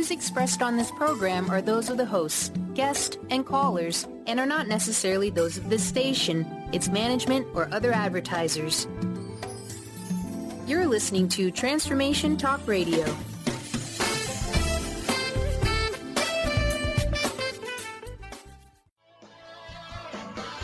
views expressed on this program are those of the hosts, guests, and callers, and are not necessarily those of this station, its management, or other advertisers. You're listening to Transformation Talk Radio.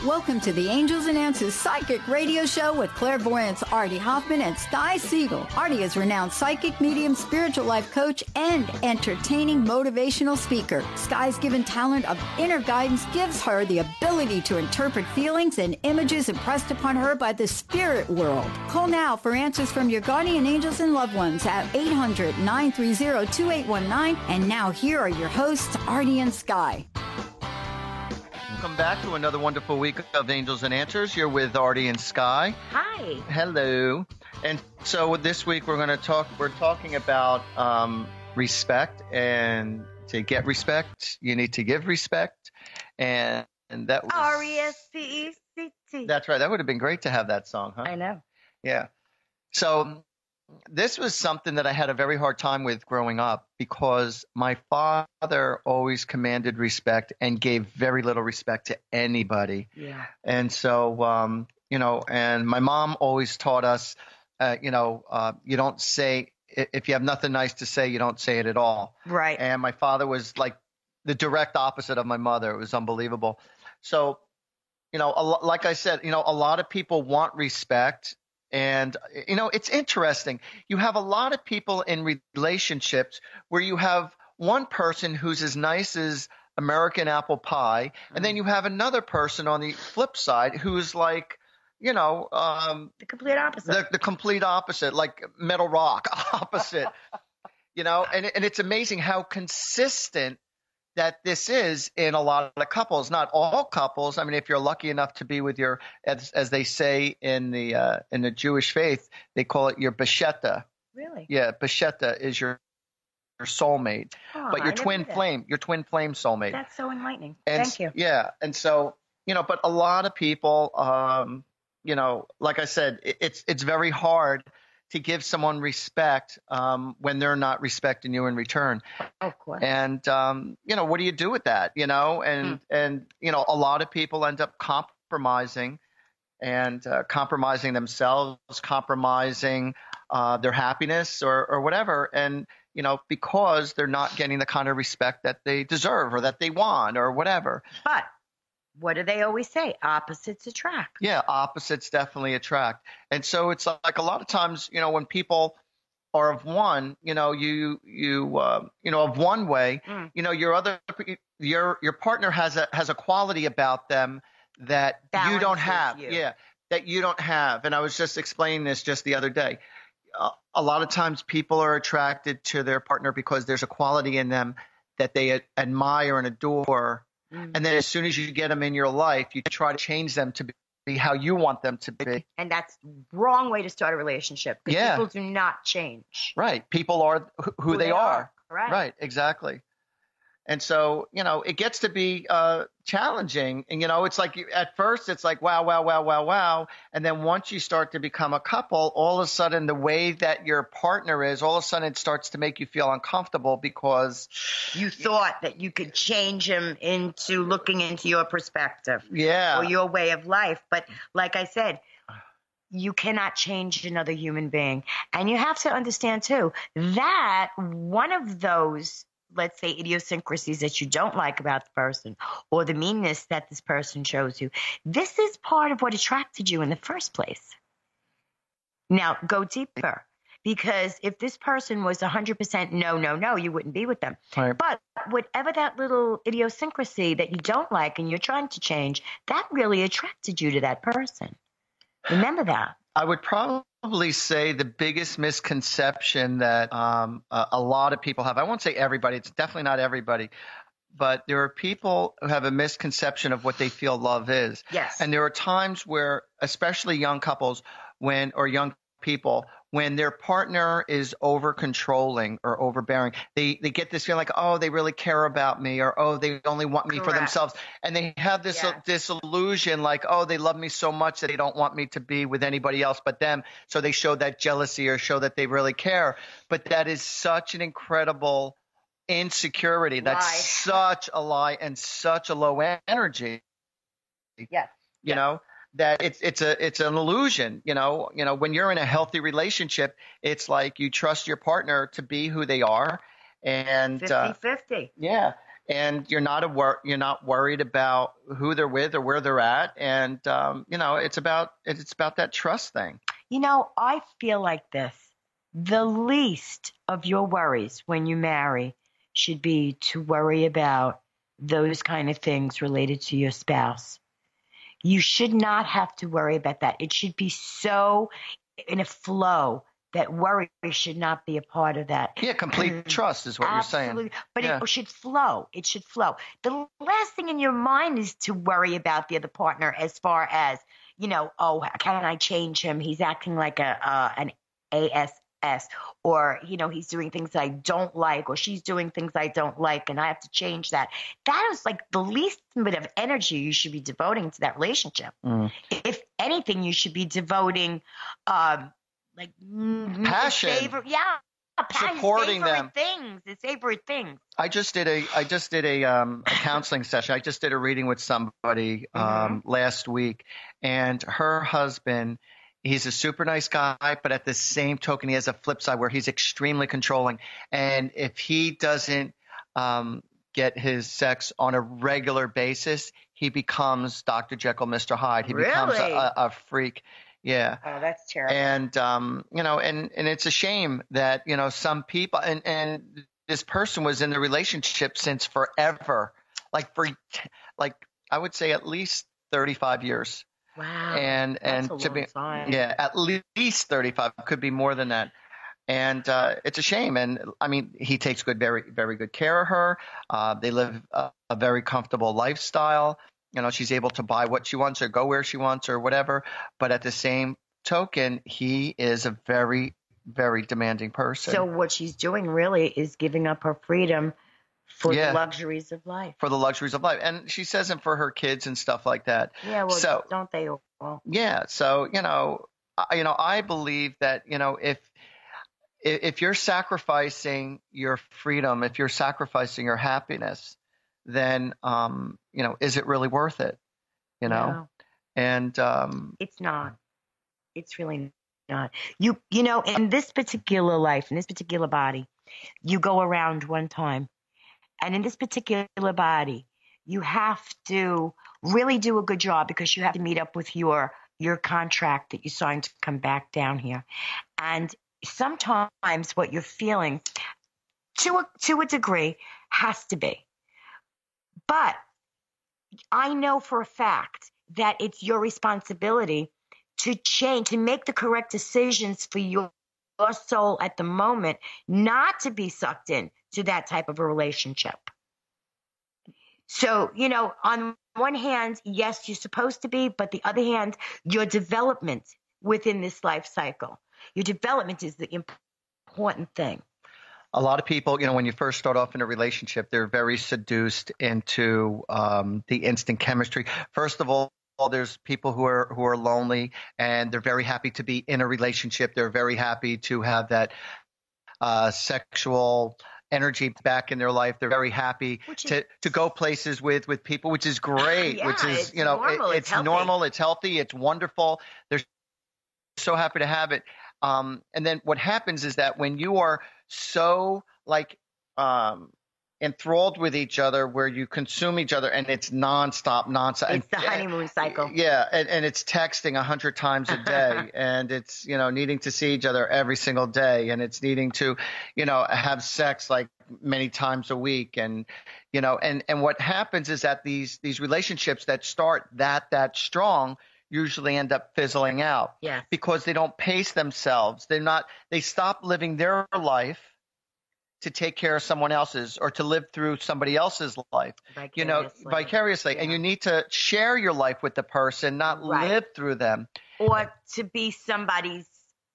Welcome to the Angels and Answers Psychic Radio Show with clairvoyants Artie Hoffman and Sky Siegel. Artie is renowned psychic, medium, spiritual life coach, and entertaining motivational speaker. Sky's given talent of inner guidance gives her the ability to interpret feelings and images impressed upon her by the spirit world. Call now for answers from your guardian angels and loved ones at 800-930-2819. And now here are your hosts, Artie and Sky. Welcome back to another wonderful week of Angels and Answers. You're with Artie and Sky. Hi. Hello. And so this week we're talking about respect, and to get respect, you need to give respect. And that was R-E-S-P-E-C-T. That's right. That would have been great to have that song, huh? I know. Yeah. So this was something that I had a very hard time with growing up, because my father always commanded respect and gave very little respect to anybody. Yeah. And so, and my mom always taught us, you don't say, if you have nothing nice to say, you don't say it at all. Right. And my father was like the direct opposite of my mother. It was unbelievable. So, like I said, a lot of people want respect. And, it's interesting. You have a lot of people in relationships where you have one person who's as nice as American apple pie, and then you have another person on the flip side who's like, the complete opposite. The complete opposite, like metal rock opposite, and it's amazing how consistent that this is in a lot of couples. Not all couples. I mean, if you're lucky enough to be with your, as they say in the Jewish faith, they call it your besheta. Really? Yeah, besheta is your soulmate, but your twin flame soulmate. That's so enlightening. And, Thank you. Yeah, and so but a lot of people, like I said, it's very hard to give someone respect when they're not respecting you in return. Of course. And, what do you do with that? And a lot of people end up compromising themselves, compromising their happiness or whatever. And, because they're not getting the kind of respect that they deserve or that they want or whatever. But what do they always say? Opposites attract. Yeah, opposites definitely attract. And so it's like a lot of times, when people are of one, of one way, your partner has a quality about them that you don't have. Yeah, that you don't have. And I was just explaining this just the other day. A lot of times people are attracted to their partner because there's a quality in them that they admire and adore. And then as soon as you get them in your life, you try to change them to be how you want them to be. And that's the wrong way to start a relationship. Because people do not change. Right. People are who they are. Right. Exactly. And so, it gets to be challenging. And, it's like at first it's like, wow, wow, wow, wow, wow. And then once you start to become a couple, all of a sudden the way that your partner is, all of a sudden it starts to make you feel uncomfortable because you thought that you could change him into looking into your perspective. Yeah. Or your way of life. But like I said, you cannot change another human being. And you have to understand, too, that one of those, let's say, idiosyncrasies that you don't like about the person or the meanness that this person shows you, this is part of what attracted you in the first place. Now, go deeper, because if this person was 100% no, you wouldn't be with them. Right. But whatever that little idiosyncrasy that you don't like and you're trying to change, that really attracted you to that person. Remember that. I would probably say the biggest misconception that a lot of people have, I won't say everybody, it's definitely not everybody, but there are people who have a misconception of what they feel love is. Yes. And there are times where, especially young couples, or young people, when their partner is over controlling or overbearing, they get this feeling like, oh, they really care about me, or oh, they only want me for themselves. And they have this illusion like, oh, they love me so much that they don't want me to be with anybody else but them. So they show that jealousy or show that they really care. But that is such an incredible insecurity. That's such a lie and such a low energy. Yes. You know, that it's an illusion. You know, when you're in a healthy relationship, it's like you trust your partner to be who they are, and 50-50. Yeah. And you're not worried about who they're with or where they're at. And, you know, it's about that trust thing. You know, I feel like this. The least of your worries when you marry should be to worry about those kind of things related to your spouse. You should not have to worry about that. It should be so in a flow that worry should not be a part of that. Yeah, complete trust is what Absolutely. you're saying. But yeah. It should flow. It should flow. The last thing in your mind is to worry about the other partner as far as, you know, oh, can I change him? He's acting like an ASS, or, you know, he's doing things I don't like, or she's doing things I don't like, and I have to change that. That is like the least bit of energy you should be devoting to that relationship. If anything, you should be devoting like passion, supporting them, the favorite things. I just did a counseling session. I just did a reading with somebody last week, and her husband, he's a super nice guy, but at the same token, he has a flip side where he's extremely controlling. And if he doesn't get his sex on a regular basis, he becomes Dr. Jekyll, Mr. Hyde. He becomes a freak. Yeah. Oh, that's terrible. And, you know, and it's a shame that, you know, some people, and this person was in the relationship since forever, like I would say at least 35 years. Wow. And that's a long time. Yeah, at least 35, could be more than that. And it's a shame. And I mean, he takes very, very good care of her. They live a very comfortable lifestyle. You know, she's able to buy what she wants or go where she wants or whatever. But at the same token, he is a very, very demanding person. So what she's doing really is giving up her freedom for the luxuries of life. For the luxuries of life. And she says it for her kids and stuff like that. Yeah, well, so, don't they all? Yeah. So, you know, I believe that, you know, if you're sacrificing your freedom, if you're sacrificing your happiness, then, you know, is it really worth it? You know? No. And it's not. It's really not. You know, in this particular life, in this particular body, you go around one time. And in this particular body, you have to really do a good job because you have to meet up with your contract that you signed to come back down here. And sometimes what you're feeling, to a degree, has to be. But I know for a fact that it's your responsibility to change, to make the correct decisions for your soul at the moment, not to be sucked in to that type of a relationship. So, you know, on one hand, yes, you're supposed to be, but the other hand, your development within this life cycle, your development is the important thing. A lot of people, you know, when you first start off in a relationship, they're very seduced into the instant chemistry. First of all, there's people who are lonely and they're very happy to be in a relationship. They're very happy to have that sexual energy back in their life. They're very happy to go places with people, which is great. Yeah, which is, you know, normal. it's normal, it's healthy, it's wonderful. They're so happy to have it. And then what happens is that when you are so like enthralled with each other, where you consume each other, and it's nonstop. It's the honeymoon cycle. Yeah, and it's texting 100 times a day, and it's, you know, needing to see each other every single day, and it's needing to, you know, have sex like many times a week, and you know, and what happens is that these relationships that start that strong usually end up fizzling out. Yeah. Because they don't pace themselves. They stop living their life to take care of someone else's or to live through somebody else's life, you know, vicariously. Yeah. And you need to share your life with the person, not live through them. Or to be somebody's,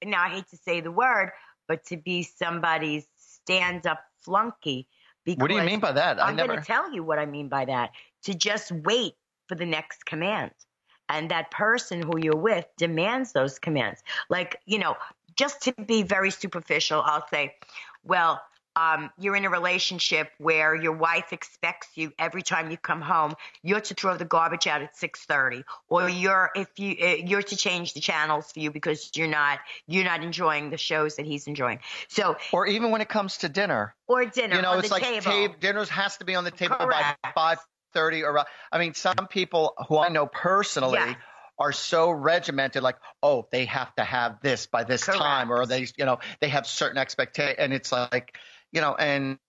now I hate to say the word, but to be somebody's stand-up flunky. What do you mean by that? I'm going to tell you what I mean by that. To just wait for the next command. And that person who you're with demands those commands. Like, you know, just to be very superficial, I'll say, well, you're in a relationship where your wife expects you every time you come home, you're to throw the garbage out at 6:30, or you're to change the channels for you because you're not enjoying the shows that he's enjoying. So, or even when it comes to dinner, on it's the like table. Dinners has to be on the table Correct. by 5:30, or I mean, some people who I know personally. Yes. Are so regimented, like, oh, they have to have this by this Correct. time, or they have certain expectations, and it's like, and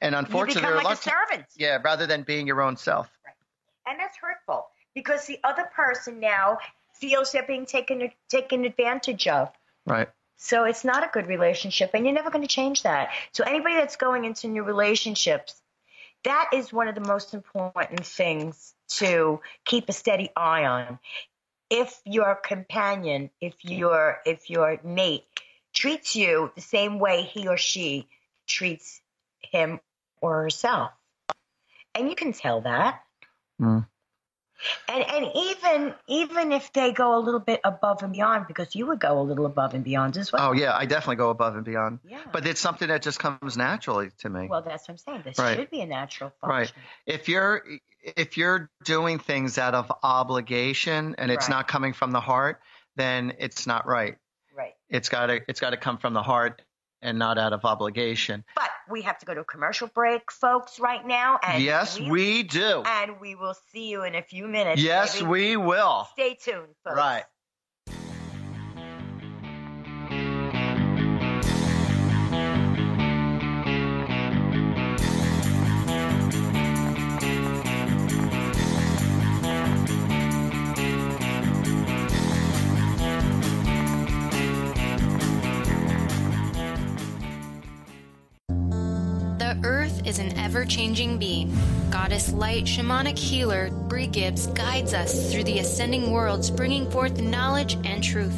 unfortunately, you become like a servant. Yeah, rather than being your own self. Right. And that's hurtful because the other person now feels they're being taken advantage of. Right. So it's not a good relationship, and you're never going to change that. So anybody that's going into new relationships, that is one of the most important things to keep a steady eye on. If your companion, if your mate treats you the same way he or she treats him or herself, and you can tell that. Mm. And even if they go a little bit above and beyond, because you would go a little above and beyond as well. Oh yeah, I definitely go above and beyond. Yeah. But it's something that just comes naturally to me. Well, that's what I'm saying. This Right. should be a natural Right. function. If you're doing things out of obligation and it's Right. not coming from the heart, then it's not right. Right. It's got to come from the heart and not out of obligation. But we have to go to a commercial break, folks, right now. And Yes, we do. And we will see you in a few minutes. Yes, baby. we will. Stay tuned, folks. Right. The Earth is an ever-changing being. Goddess Light Shamanic Healer Bree Gibbs guides us through the ascending worlds, bringing forth knowledge and truth.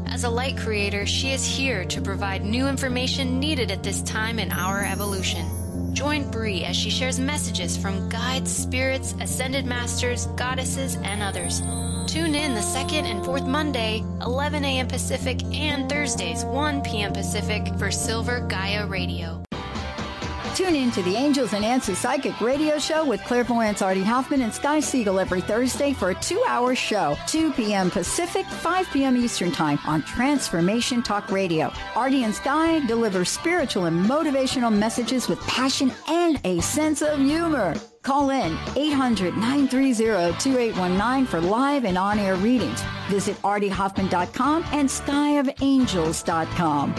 As a light creator, she is here to provide new information needed at this time in our evolution. Join Bree as she shares messages from guides, spirits, ascended masters, goddesses, and others. Tune in the second and fourth Monday, 11 a.m. Pacific, and Thursdays, 1 p.m. Pacific for Silver Gaia Radio. Tune in to the Angels and Answers Psychic Radio Show with clairvoyants Artie Hoffman and Sky Siegel every Thursday for a 2-hour show, 2 p.m. Pacific, 5 p.m. Eastern Time on Transformation Talk Radio. Artie and Sky deliver spiritual and motivational messages with passion and a sense of humor. Call in 800-930-2819 for live and on-air readings. Visit artiehoffman.com and skyofangels.com.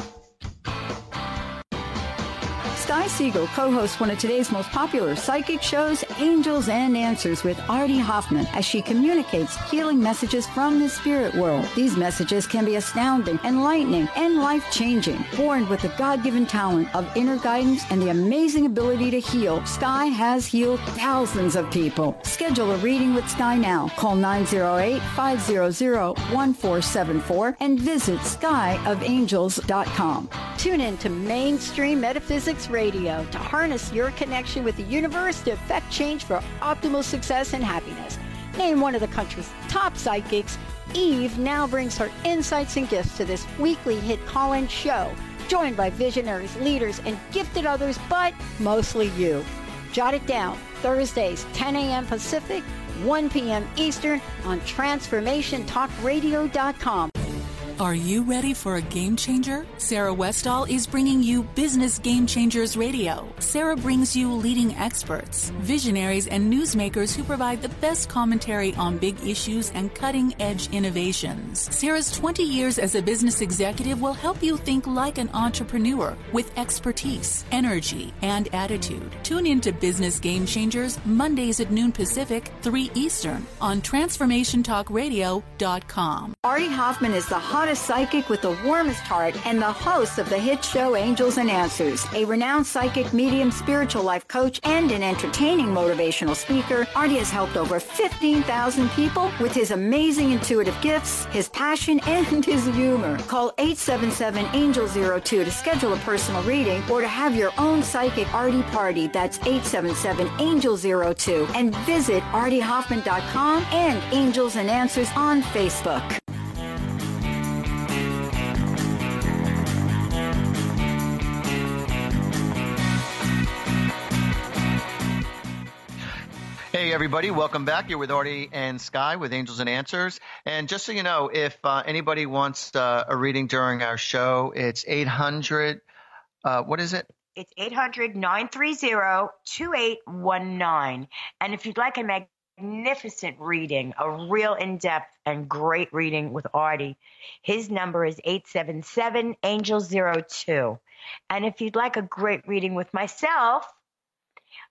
Sky Siegel co-hosts one of today's most popular psychic shows, Angels and Answers with Artie Hoffman, as she communicates healing messages from the spirit world. These messages can be astounding, enlightening, and life-changing. Born with the God-given talent of inner guidance and the amazing ability to heal, Sky has healed thousands of people. Schedule a reading with Sky now. Call 908-500-1474 and visit skyofangels.com. Tune in to Mainstream Metaphysics Radio to harness your connection with the universe to effect change for optimal success and happiness. Named one of the country's top psychics, Eve now brings her insights and gifts to this weekly hit call-in show, joined by visionaries, leaders, and gifted others, but mostly you. Jot it down. Thursdays, 10 a.m. Pacific, 1 p.m. Eastern on TransformationTalkRadio.com. Are you ready for a game changer? Sarah Westall is bringing you Business Game Changers Radio. Sarah brings you leading experts, visionaries, and newsmakers who provide the best commentary on big issues and cutting-edge innovations. Sarah's 20 years as a business executive will help you think like an entrepreneur with expertise, energy, and attitude. Tune in to Business Game Changers Mondays at noon Pacific, 3 Eastern on TransformationTalkRadio.com. Artie Hoffman is the hottest psychic with the warmest heart and the host of the hit show Angels and Answers. A renowned psychic, medium, spiritual life coach, and an entertaining motivational speaker, Artie has helped over 15,000 people with his amazing intuitive gifts, his passion, and his humor. Call 877-ANGEL-02 to schedule a personal reading or to have your own psychic Artie party. That's 877-ANGEL-02. And visit artiehoffman.com and Angels and Answers on Facebook. Hey, everybody. Welcome back. You're with Artie and Sky with Angels and Answers. And just so you know, if anybody wants a reading during our show, it's 800. What is it? It's 800-930-2819. And if you'd like a magnificent reading, a real in-depth and great reading with Artie, his number is 877-ANGEL02. And if you'd like a great reading with myself,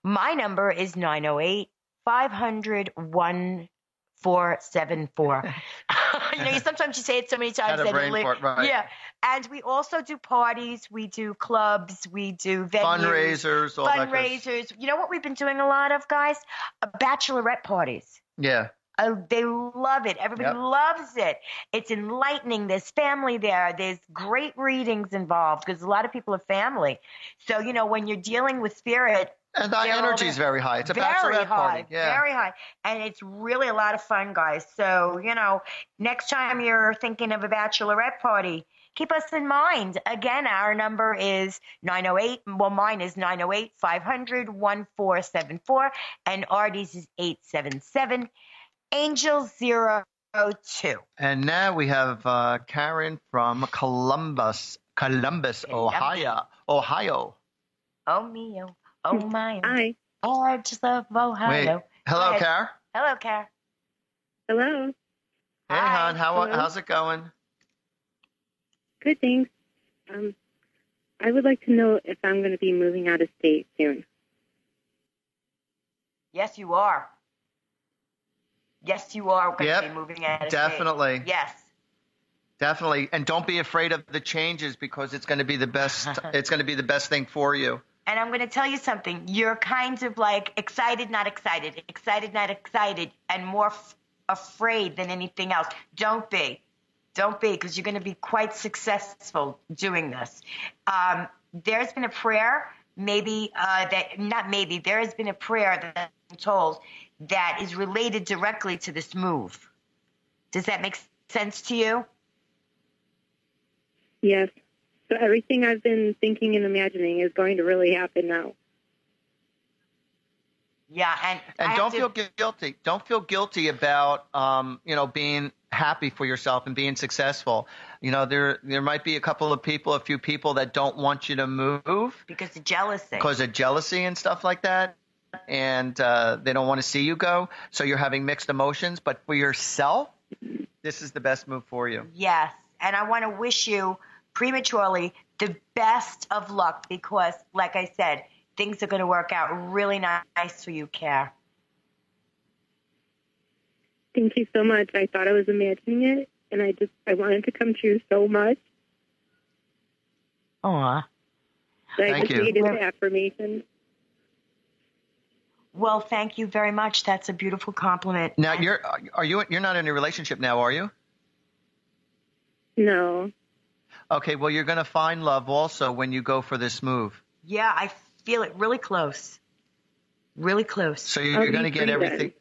my number is 908-500-1474. Sometimes you say it so many times that right. Yeah. And we also do parties, we do clubs, we do venues, fundraisers. You know what we've been doing a lot of, guys? Bachelorette parties. Yeah. They love it. Everybody loves it. It's enlightening. There's family there. There's great readings involved because a lot of people are family. So, when you're dealing with spirit. And the energy is very high. It's a bachelorette party. Yeah. Very high. And it's really a lot of fun, guys. So, next time you're thinking of a bachelorette party, keep us in mind. Again, our number is 908. Well, mine is 908-500-1474. And Artie's is 877-ANGEL02. And now we have Karen from Columbus, Ohio. Oh, mio. Oh, my. Hi. Oh, I just love Ohio. Wait. Hello, Karen. Hello, Karen. Hello. Hey, hon. How's it going? Good, thanks. I would like to know if I'm going to be moving out of state soon. Yes, you are. Yes, you are going to be moving out of definitely. state. Yes. Definitely. And don't be afraid of the changes because it's going to be the best. It's going to be the best thing for you. And I'm going to tell you something. You're kind of like excited, not excited, and more afraid than anything else. Don't be, because you're going to be quite successful doing this. There's been a prayer, there has been a prayer that I'm told that is related directly to this move. Does that make sense to you? Yes. So everything I've been thinking and imagining is going to really happen now. Yeah, and don't feel guilty. Don't feel guilty about being happy for yourself and being successful. There might be a few people that don't want you to move because of jealousy. Because of jealousy and stuff like that, and they don't want to see you go. So you're having mixed emotions. But for yourself, this is the best move for you. Yes, and I want to wish you prematurely the best of luck because, like I said, things are going to work out really nice for you, Care. Thank you so much. I thought I was imagining it, and I wanted to come true so much. Aw. So I just needed the affirmation. Well, thank you very much. That's a beautiful compliment. Now, you're not in a relationship now, are you? No. Okay, well, you're going to find love also when you go for this move. Yeah, I feel it really close. Really close. So you're going to get everything.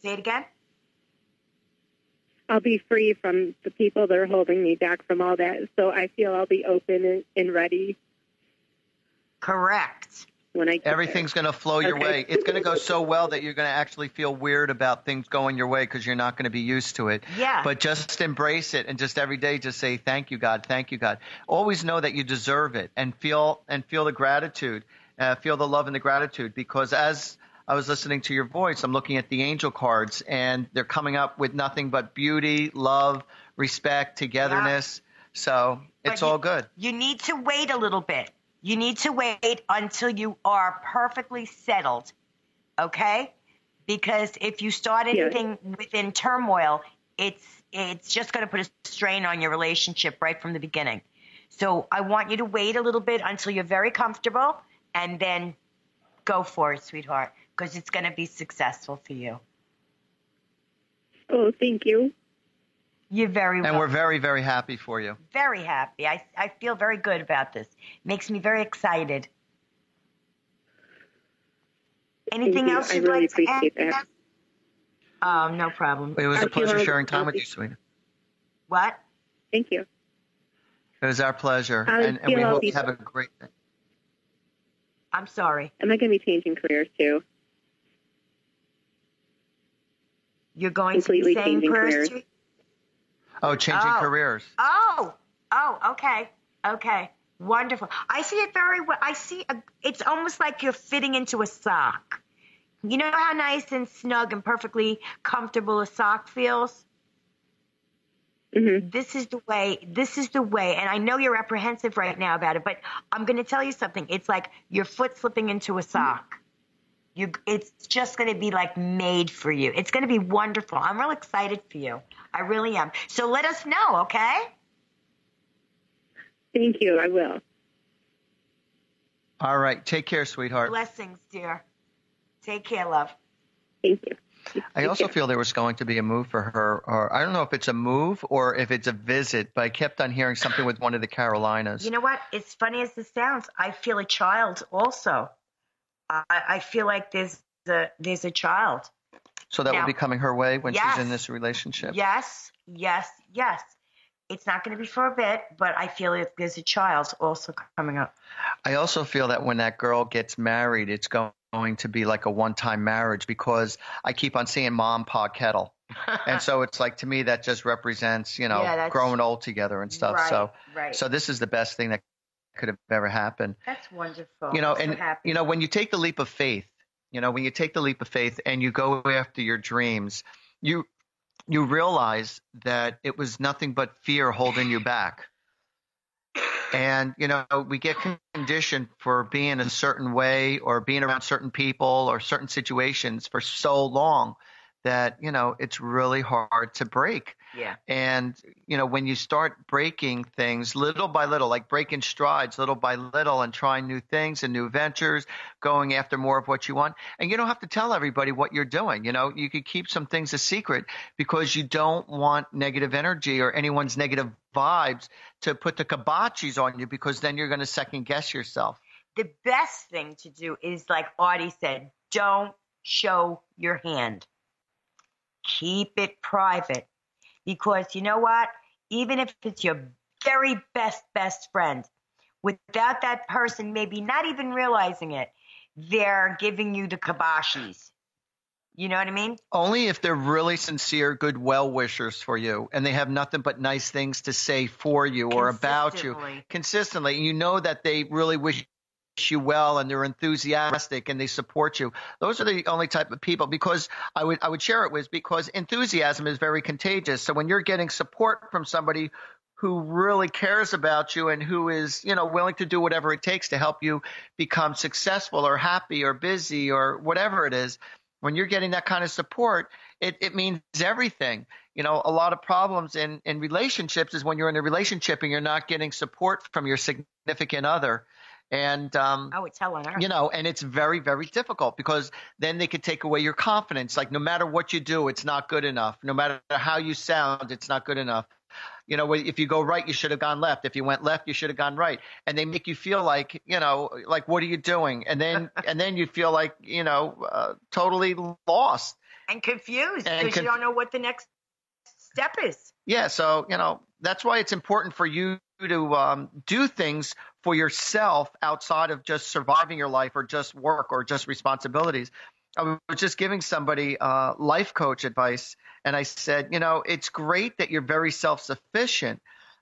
Say it again? I'll be free from the people that are holding me back from all that. So I feel I'll be open and ready. Correct. When I Everything's going to flow your way. It's going to go so well that you're going to actually feel weird about things going your way because you're not going to be used to it. Yeah. But just embrace it and just every day just say, thank you, God. Thank you, God. Always know that you deserve it and feel the gratitude, feel the love and the gratitude because as I was listening to your voice, I'm looking at the angel cards and they're coming up with nothing but beauty, love, respect, togetherness. Yeah. So it's all good. You need to wait a little bit. You need to wait until you are perfectly settled, okay? Because if you start anything within turmoil, it's just going to put a strain on your relationship right from the beginning. So I want you to wait a little bit until you're very comfortable and then go for it, sweetheart, because it's going to be successful for you. Oh, thank you. You're very welcome. And we're very, very happy for you. Very happy. I feel very good about this. Makes me very excited. Anything else you'd like to add? That. No problem. It was a pleasure sharing time with you, sweetie. What? Thank you. It was our pleasure. And we hope you have a great day. I'm sorry. Am I going to be changing careers too? You're going Completely to be saying changing careers? careers. Oh, changing careers. Oh, okay. Okay. Wonderful. I see it very well. It's almost like you're fitting into a sock. You know how nice and snug and perfectly comfortable a sock feels? Mm-hmm. This is the way. And I know you're apprehensive right now about it, but I'm going to tell you something. It's like your foot slipping into a sock. It's just going to be like made for you. It's going to be wonderful. I'm real excited for you. I really am. So let us know, okay? Thank you. I will. All right. Take care, sweetheart. Blessings, dear. Take care, love. Thank you. I also feel there was going to be a move for her, or I don't know if it's a move or if it's a visit, but I kept on hearing something with one of the Carolinas. You know what? It's funny as this sounds. I feel a child also. I feel like there's a child. So that will be coming her way when she's in this relationship? Yes. It's not going to be for a bit, but I feel like there's a child also coming up. I also feel that when that girl gets married, it's going to be like a one-time marriage because I keep on seeing mom, pa, kettle. And so it's like, to me, that just represents, growing old together and stuff. Right. So this is the best thing that could have ever happened. That's wonderful. When you take the leap of faith, and you go after your dreams, you realize that it was nothing but fear holding you back. And, we get conditioned for being a certain way or being around certain people or certain situations for so long that, it's really hard to break. Yeah. And, when you start breaking things little by little, like breaking strides little by little and trying new things and new ventures, going after more of what you want. And you don't have to tell everybody what you're doing. You could keep some things a secret because you don't want negative energy or anyone's negative vibes to put the kibotches on you, because then you're going to second guess yourself. The best thing to do is, like Artie said, don't show your hand. Keep it private. Because you know what? Even if it's your very best friend, without that person maybe not even realizing it, they're giving you the kiboshes. You know what I mean? Only if they're really sincere, good well-wishers for you, and they have nothing but nice things to say for you or about you consistently. You know that they really wish you well and they're enthusiastic and they support you. Those are the only type of people, because I would share it with, because enthusiasm is very contagious. So when you're getting support from somebody who really cares about you and who is, willing to do whatever it takes to help you become successful or happy or busy or whatever it is, when you're getting that kind of support, it means everything. A lot of problems in relationships is when you're in a relationship and you're not getting support from your significant other. And, it's hell on earth. And it's very, very difficult, because then they could take away your confidence. Like, no matter what you do, it's not good enough. No matter how you sound, it's not good enough. If you go right, you should have gone left. If you went left, you should have gone right. And they make you feel like, like, what are you doing? And then you feel like, totally lost. And confused, because you don't know what the next step is. Yeah. So, that's why it's important for you to do things for yourself outside of just surviving your life or just work or just responsibilities. I was just giving somebody life coach advice, and I said, it's great that you're very self-sufficient,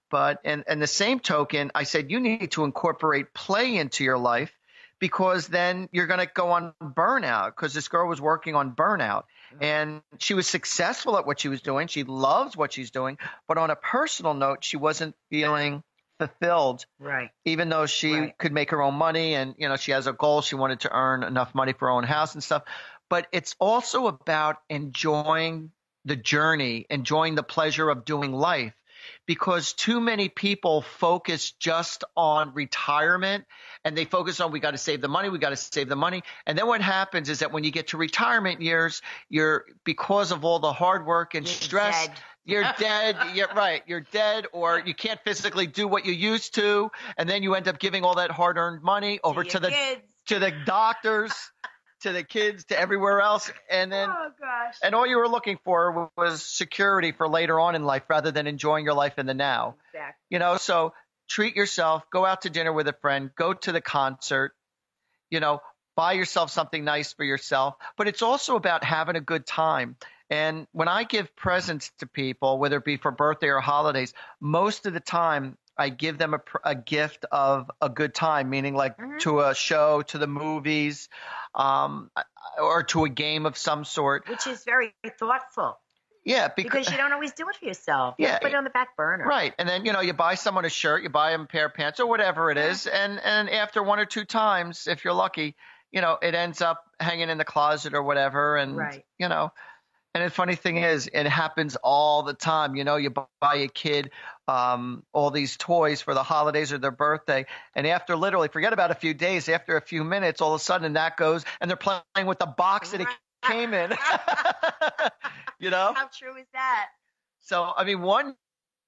but in the same token, I said, you need to incorporate play into your life, because then you're going to go on burnout, because this girl was working on burnout. And she was successful at what she was doing. She loves what she's doing. But on a personal note, she wasn't feeling fulfilled. Right. Even though she could make her own money and, she has a goal. She wanted to earn enough money for her own house and stuff. But it's also about enjoying the journey, enjoying the pleasure of doing life. Because too many people focus just on retirement, and they focus on, we got to save the money. And then what happens is that when you get to retirement years, because of all the hard work and stress, you're dead. You're dead, or you can't physically do what you used to. And then you end up giving all that hard earned money over to the doctors, to the kids, to everywhere else. And then, and all you were looking for was security for later on in life, rather than enjoying your life in the now. Exactly. So treat yourself, go out to dinner with a friend, go to the concert, buy yourself something nice for yourself. But it's also about having a good time. And when I give presents to people, whether it be for birthday or holidays, most of the time I give them a gift of a good time, meaning like to a show, to the movies, or to a game of some sort. Which is very thoughtful. Yeah, because you don't always do it for yourself. Yeah, you put it on the back burner. Right. And then, you buy someone a shirt, you buy them a pair of pants or whatever it is. And after one or two times, if you're lucky, it ends up hanging in the closet or whatever. And, and the funny thing is, it happens all the time. You buy a kid all these toys for the holidays or their birthday. And after literally, forget about a few days, after a few minutes, all of a sudden that goes and they're playing with the box that it came in. How true is that? So, I mean, one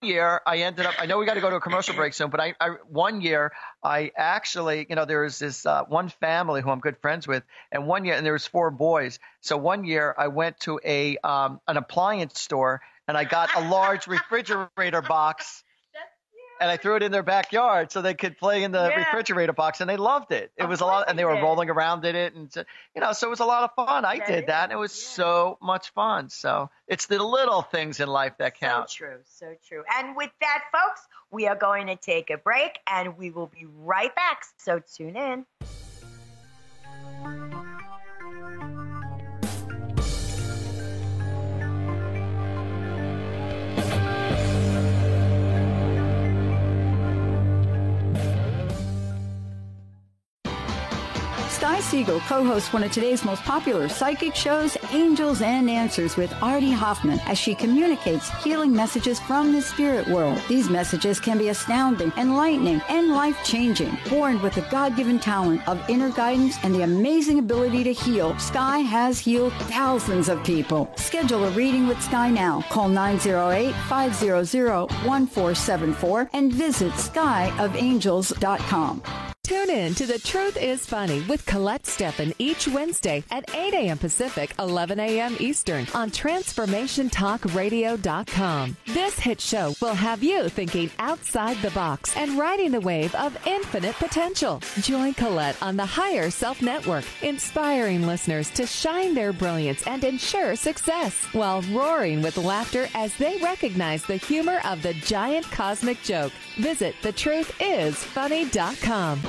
year I ended up, I know we got to go to a commercial break soon, but one year I actually, there was this one family who I'm good friends with, and one year, and there was 4 boys. So one year I went to an appliance store and I got a large refrigerator box. And I threw it in their backyard so they could play in the refrigerator box, and they loved it. It was a lot, and they were rolling around in it, and so it was a lot of fun. I did that, and it was so much fun. So it's the little things in life that count. So true. And with that, folks, we are going to take a break, and we will be right back. So tune in. Sky Siegel co-hosts one of today's most popular psychic shows, Angels and Answers, with Artie Hoffman, as she communicates healing messages from the spirit world. These messages can be astounding, enlightening, and life-changing. Born with the God-given talent of inner guidance and the amazing ability to heal, Sky has healed thousands of people. Schedule a reading with Sky now. Call 908-500-1474 and visit skyofangels.com. Tune in to The Truth is Funny with Colette Steffen each Wednesday at 8 a.m. Pacific, 11 a.m. Eastern on TransformationTalkRadio.com. This hit show will have you thinking outside the box and riding the wave of infinite potential. Join Colette on the Higher Self Network, inspiring listeners to shine their brilliance and ensure success while roaring with laughter as they recognize the humor of the giant cosmic joke. Visit thetruthисfunny.com.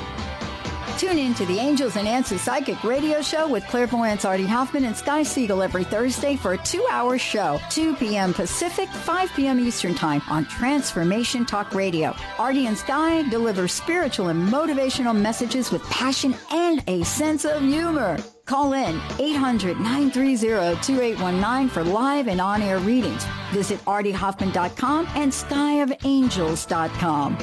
Tune in to the Angels and Answers Psychic Radio Show with clairvoyants Artie Hoffman and Sky Siegel every Thursday for a 2-hour show, 2 p.m. Pacific, 5 p.m. Eastern Time on Transformation Talk Radio. Artie and Sky deliver spiritual and motivational messages with passion and a sense of humor. Call in 800-930-2819 for live and on-air readings. Visit artiehoffman.com and skyofangels.com.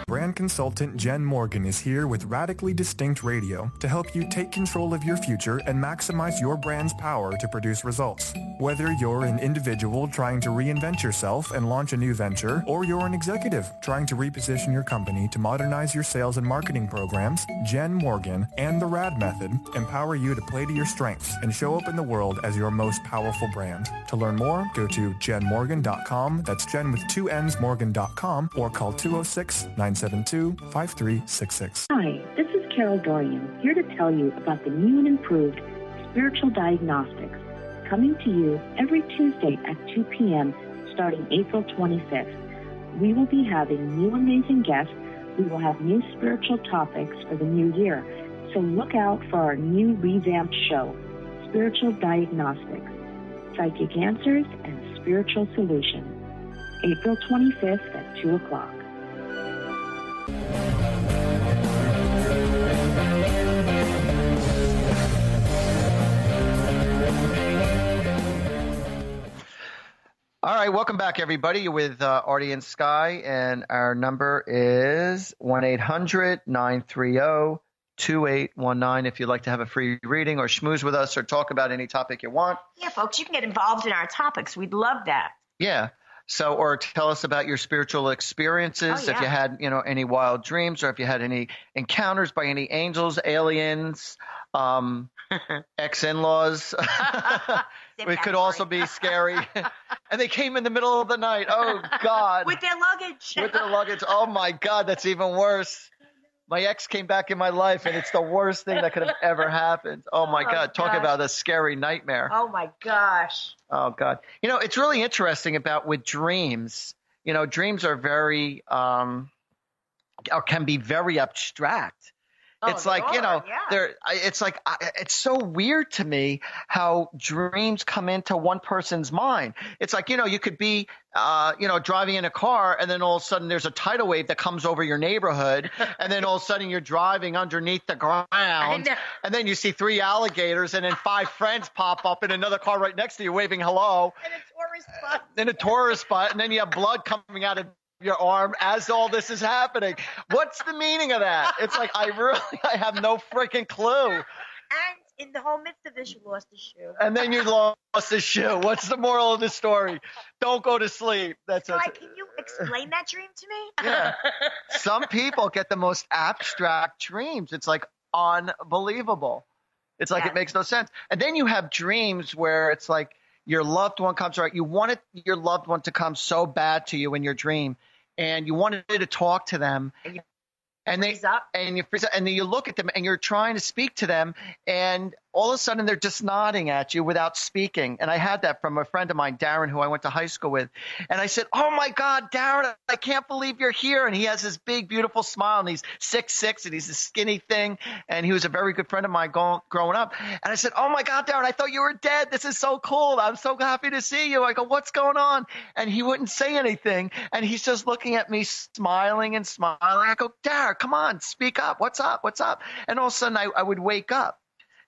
Brand consultant Jen Morgan is here with Radically Distinct Radio to help you take control of your future and maximize your brand's power to produce results. Whether you're an individual trying to reinvent yourself and launch a new venture, or you're an executive trying to reposition your company to modernize your sales and marketing programs, Jen Morgan and the RAD Method empower you to play to your strengths and show up in the world as your most powerful brand. To learn more, go to jenmorgan.com, that's Jen with 2 N's, Morgan.com, or call 206-972-5366. Hi, this is Carol Dorian, here to tell you about the new and improved Spiritual Diagnostics, coming to you every Tuesday at 2 p.m. starting April 25th. We will be having new amazing guests. We will have new spiritual topics for the new year. So look out for our new revamped show, Spiritual Diagnostics, Psychic Answers and Spiritual Solutions, April 25th at 2 o'clock. All right, welcome back, everybody. You're with Artie and Sky, and our number is 1-800-930-2819 if you'd like to have a free reading or schmooze with us or talk about any topic you want. Yeah, folks, you can get involved in our topics. We'd love that. Yeah. So, or tell us about your spiritual experiences, if you had, any wild dreams, or if you had any encounters by any angels, aliens, ex-in-laws. It could also be scary. And they came in the middle of the night. Oh, God. With their luggage. With their luggage. Oh, my God, that's even worse. My ex came back in my life, and it's the worst thing that could have ever happened. Oh, my God. Talk about a scary nightmare. Oh, my gosh. Oh, God. You know, it's really interesting about with dreams. You know, dreams are very or can be very abstract. It's like, you know, it's like, it's so weird to me how dreams come into one person's mind. It's like, you know, you could be, you know, driving in a car, and then all of a sudden there's a tidal wave that comes over your neighborhood. And then all of a sudden you're driving underneath the ground, and then you see 3 alligators, and then 5 friends pop up in another car right next to you waving hello. In a tourist spot. And then you have blood coming out of your arm as all this is happening. What's the meaning of that? It's like, I have no freaking clue. And in the whole midst of this, you lost a shoe. And then you lost a shoe. What's the moral of the story? Don't go to sleep. That's can you explain that dream to me? Yeah. Some people get the most abstract dreams. It's like unbelievable. It's like, it makes no sense. And then you have dreams where it's like, your loved one comes right. You wanted your loved one to come so bad to you in your dream, and you wanted to talk to them. And you freeze up, and then you look at them, and you're trying to speak to them, and all of a sudden they're just nodding at you without speaking. And I had that from a friend of mine, Darren, who I went to high school with. And I said, "Oh my God, Darren, I can't believe you're here." And he has this big, beautiful smile, and he's 6'6", and he's a skinny thing. And he was a very good friend of mine growing up. And I said, "Oh my God, Darren, I thought you were dead. This is so cool. I'm so happy to see you." I go, "What's going on?" And he wouldn't say anything. And he's just looking at me, smiling and smiling. I go, "Darren, come on, speak up. What's up? What's up?" And all of a sudden I would wake up.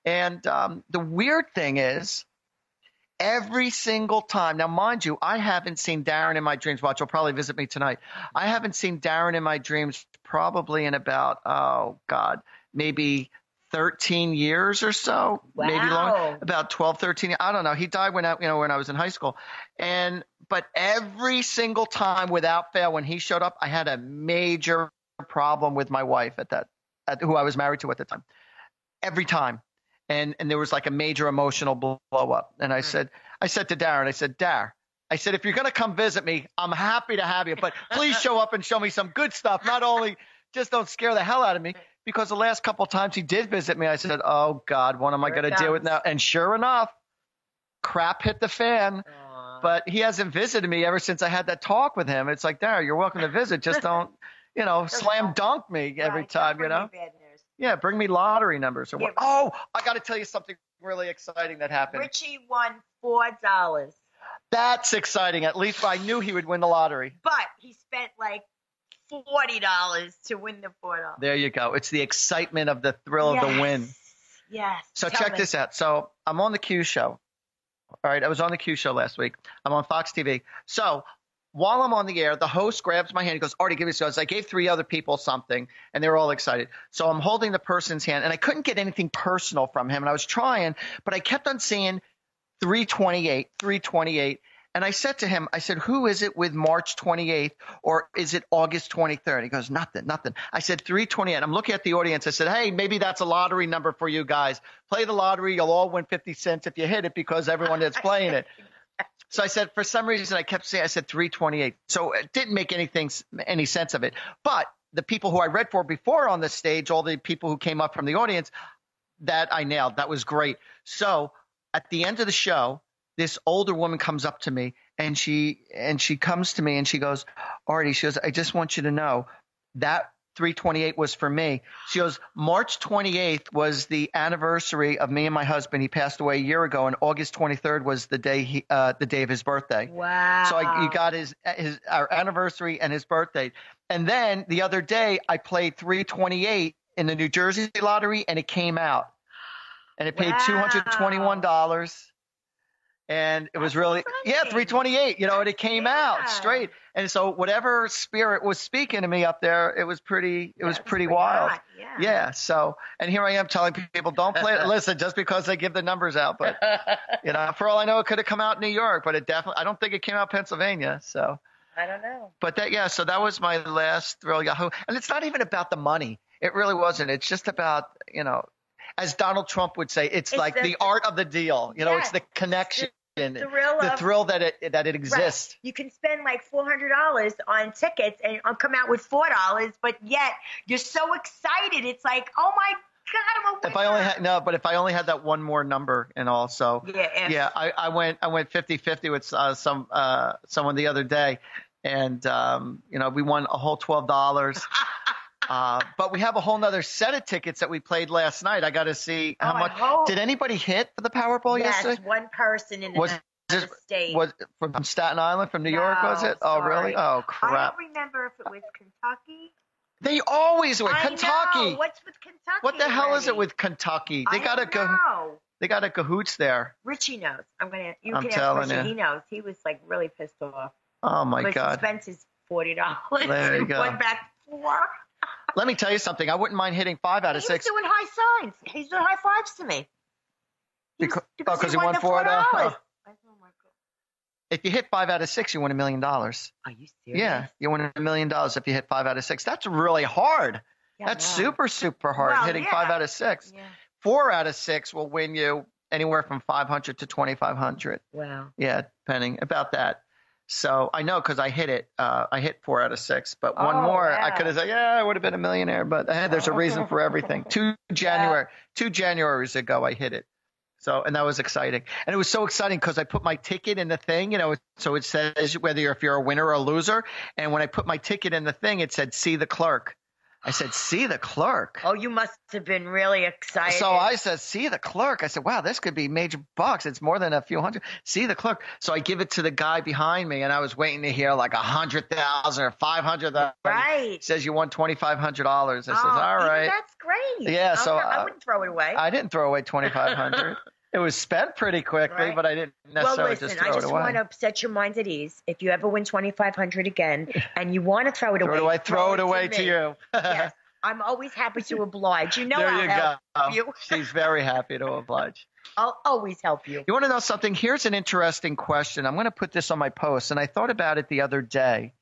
And the weird thing is, every single time, now mind you, I haven't seen Darren in my dreams. Watch, he'll probably visit me tonight. I haven't seen Darren in my dreams probably in about, maybe 13 years or so, maybe longer, about 12, 13. I don't know. He died when I was in high school. But every single time without fail, when he showed up, I had a major problem with my wife who I was married to at the time. Every time. And there was like a major emotional blow up. And I said to Darren, Dar, I said, if you're going to come visit me, I'm happy to have you, but please show up and show me some good stuff. Not only just don't scare the hell out of me, because the last couple of times he did visit me, I said, "Oh God, what am I going to deal with now?" And sure enough, crap hit the fan. But he hasn't visited me ever since I had that talk with him. It's like, Dar, you're welcome to visit. Just don't, slam dunk me every time, Yeah, bring me lottery numbers or what. Oh, I got to tell you something really exciting that happened. Richie won $4. That's exciting. At least I knew he would win the lottery. But he spent like $40 to win the $4. There you go. It's the excitement of the thrill of the win. Yes. So check this out. So I'm on the Q show. All right. I was on the Q show last week. I'm on Fox TV. So while I'm on the air, the host grabs my hand. He goes, "Artie, give me this." I gave 3 other people something, and they were all excited. So I'm holding the person's hand, and I couldn't get anything personal from him. And I was trying, but I kept on seeing 328. And I said to him, I said, "Who is it with March 28th, or is it August 23rd? He goes, nothing. I said, 328. I'm looking at the audience. I said, "Hey, maybe that's a lottery number for you guys. Play the lottery. You'll all win 50 cents if you hit it, because everyone is playing it." So I said, for some reason, I kept saying, I said 328. So it didn't make any sense of it. But the people who I read for before on the stage, all the people who came up from the audience, that I nailed. That was great. So at the end of the show, this older woman comes up to me, and she comes to me and she goes, "Artie," she goes, "I just want you to know that 328 was for me." She goes, "March 28th was the anniversary of me and my husband. He passed away a year ago, and August 23rd was the day of his birthday." Wow! So you got our anniversary and his birthday. And then the other day, I played 328 in the New Jersey lottery, and it came out, and it paid $221. And it was really, 328, and it came out straight. And so whatever spirit was speaking to me up there, it was pretty wild. Yeah. So, and here I am telling people, don't play it. Listen, just because they give the numbers out, but for all I know, it could have come out in New York, but I don't think it came out Pennsylvania. So I don't know. But so that was my last thrill Yahoo. And it's not even about the money. It really wasn't. It's just about, as Donald Trump would say, it's like the art of the deal. It's the connection. the thrill that it exists. Right. You can spend like $400 on tickets and come out with $4, but yet you're so excited. It's like, oh my God, I'm a winner. If I only had that one more number and all. So I went 50-50 with someone the other day, and we won a whole $12. But we have a whole nother set of tickets that we played last night. I got to see how much. Did anybody hit for the Powerball yesterday? Yes, one person in the state. Was from Staten Island, from New York, was it? Oh, really? Oh, crap. I don't remember if it was Kentucky. They always win. Kentucky. Know. What's with Kentucky? What the hell is it with Kentucky? They got a cahoots there. Richie knows. I'm telling you. He knows. He was like really pissed off. Oh my God. Expenses $40. There you go. Went back $4. Let me tell you something. I wouldn't mind hitting 5 out of 6. He's doing high signs. He's doing high fives to me. Because he won $4. If you hit 5 out of 6, you win $1 million. Are you serious? Yeah, you win $1 million if you hit 5 out of 6. That's really hard. That's super, super hard, hitting 5 out of 6. Yeah. 4 out of 6 will win you anywhere from $500 to $2,500. Wow. Yeah, depending about that. So I know because I hit it. I hit 4 out of 6, but one more, I could have said, I would have been a millionaire. But there's a reason for everything. 2 Januaries ago, I hit it. So, and that was exciting. And it was so exciting because I put my ticket in the thing, so it says whether if you're a winner or a loser. And when I put my ticket in the thing, it said, see the clerk. I said, see the clerk. Oh, you must have been really excited. So I said, see the clerk. I said, wow, this could be major bucks. It's more than a few hundred. See the clerk. So I give it to the guy behind me, and I was waiting to hear like 100,000 or 500,000. Right. He says, you won $2,500. I says, all right. That's great. Yeah. So I wouldn't throw it away. I didn't throw away $2,500. It was spent pretty quickly, but I didn't necessarily just throw it away. I just want to set your minds at ease. If you ever win $2,500 again and you want to throw it away, throw it away to you. Yes. I'm always happy to oblige. There you go. She's very happy to oblige. I'll always help you. You want to know something? Here's an interesting question. I'm going to put this on my post, and I thought about it the other day.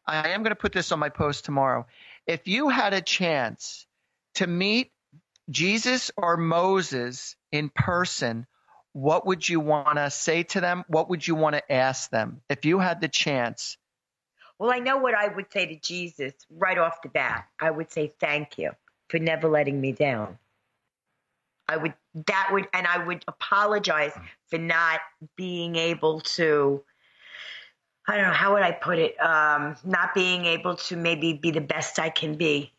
I am going to put this on my post tomorrow. If you had a chance to meet Jesus or Moses in person, what would you want to say to them? What would you want to ask them if you had the chance? Well, I know what I would say to Jesus right off the bat. I would say thank you for never letting me down. I would apologize for not being able to, I don't know, how would I put it? Not being able to maybe be the best I can be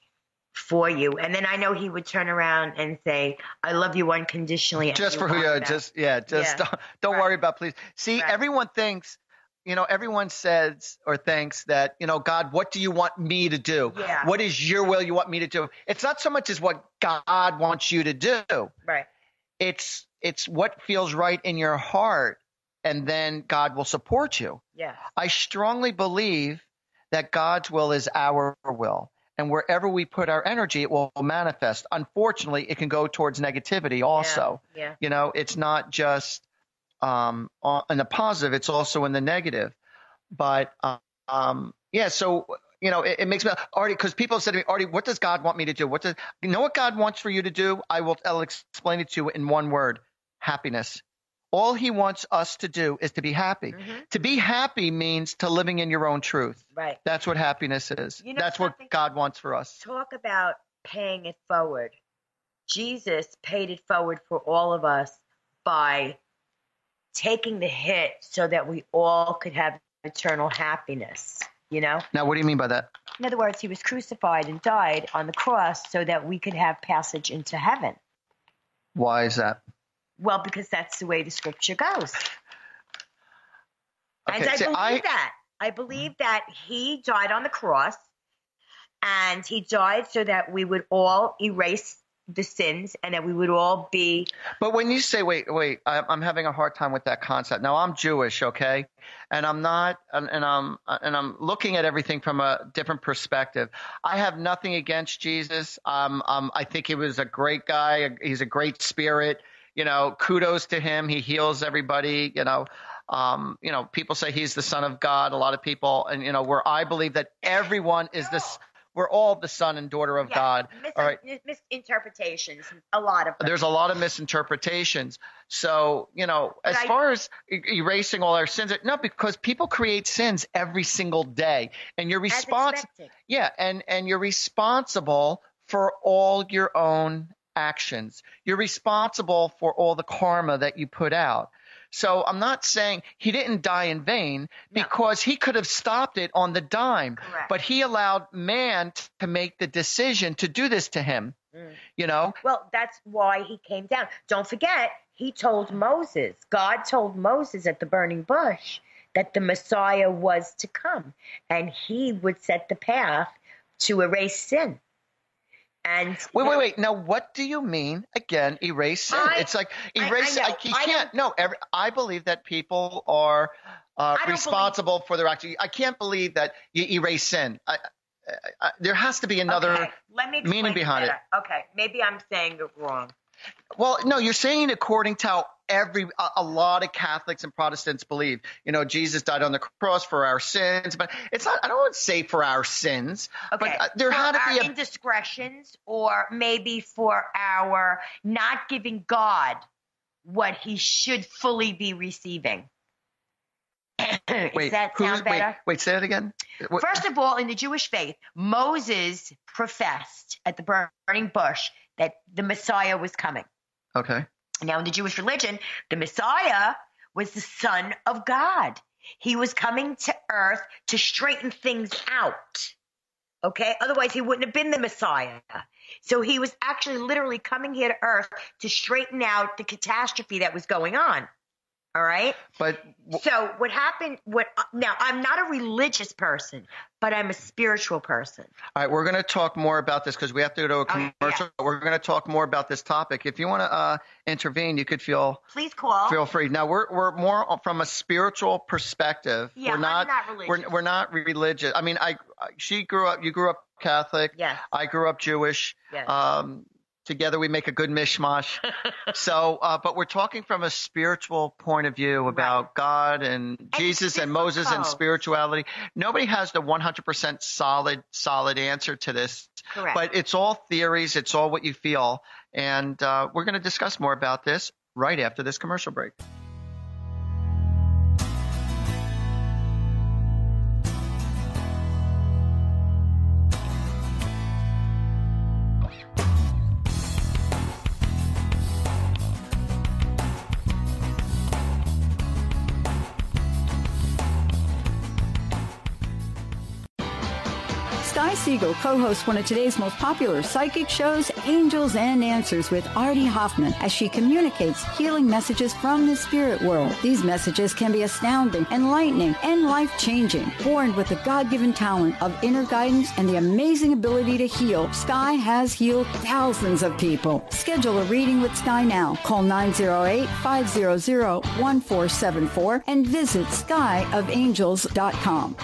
for you. And then I know he would turn around and say, I love you unconditionally. Just for who you are. Don't worry about please. See, everyone thinks, everyone says or thinks that, God, what do you want me to do? Yeah. What is your will you want me to do? It's not so much as what God wants you to do. Right. It's what feels right in your heart, and then God will support you. Yeah. I strongly believe that God's will is our will. And wherever we put our energy, it will manifest. Unfortunately, it can go towards negativity also. Yeah. It's not just in the positive, it's also in the negative. But, so, it makes me, Artie, because people said to me, Artie, what does God want me to do? You know what God wants for you to do? I'll explain it to you in one word: happiness. All he wants us to do is to be happy. Mm-hmm. To be happy means to living in your own truth. Right. That's what happiness is. That's what God wants for us. Talk about paying it forward. Jesus paid it forward for all of us by taking the hit so that we all could have eternal happiness, Now, what do you mean by that? In other words, he was crucified and died on the cross so that we could have passage into heaven. Why is that? Well, because that's the way the scripture goes. Okay, and I believe that he died on the cross, and he died so that we would all erase the sins and that we would all be. But when you say, wait, I'm having a hard time with that concept. Now, I'm Jewish, okay? And I'm not, and I'm looking at everything from a different perspective. I have nothing against Jesus. I think he was a great guy. He's a great spirit. Kudos to him. He heals everybody. People say he's the Son of God. A lot of people, and where I believe that everyone is this. we're all the son and daughter of God. All right. Misinterpretations, a lot of them. There's a lot of misinterpretations. So, as far as erasing all our sins, no, because people create sins every single day, and you're responsible. Yeah, and you're responsible for all your own actions. You're responsible for all the karma that you put out. So I'm not saying he didn't die in vain, because he could have stopped it on the dime. Correct. But he allowed man to make the decision to do this to him, Well, that's why he came down. Don't forget, God told Moses at the burning bush that the Messiah was to come, and he would set the path to erase sin. And wait. Now, what do you mean again? Erase sin? It's like erase. I believe that people are responsible for their actions. I can't believe that you erase sin. There has to be another meaning behind it. Okay, maybe I'm saying it wrong. Well, no, you're saying according to how a lot of Catholics and Protestants believe. Jesus died on the cross for our sins, but it's not. I don't want to say for our sins, okay. But there had to be indiscretions, or maybe for our not giving God what he should fully be receiving. Does that sound better? Wait, say that again. First of all, in the Jewish faith, Moses professed at the burning bush that the Messiah was coming. Okay. Now, in the Jewish religion, the Messiah was the Son of God. He was coming to earth to straighten things out. Okay? Otherwise, he wouldn't have been the Messiah. So he was actually literally coming here to earth to straighten out the catastrophe that was going on. All right? So what happened, now I'm not a religious person, but I'm a spiritual person. All right, we're going to talk more about this because we have to go to a commercial. Yeah. We're going to talk more about this topic. If you want to intervene, you could please call. Feel free. Now we're more from a spiritual perspective. Yeah, I'm not religious. We're not religious. I mean, you grew up Catholic. Yes. I grew up Jewish. Yes. Together we make a good mishmash. So, but we're talking from a spiritual point of view about God and Jesus and Moses and spirituality. Nobody has the 100% solid answer to this. Correct. But it's all theories. It's all what you feel. And we're going to discuss more about this right after this commercial break. Sky Siegel co-hosts one of today's most popular psychic shows, Angels and Answers, with Artie Hoffman, as she communicates healing messages from the spirit world. These messages can be astounding, enlightening, and life-changing. Born with the God-given talent of inner guidance and the amazing ability to heal, Sky has healed thousands of people. Schedule a reading with Sky now. Call 908-500-1474 and visit skyofangels.com.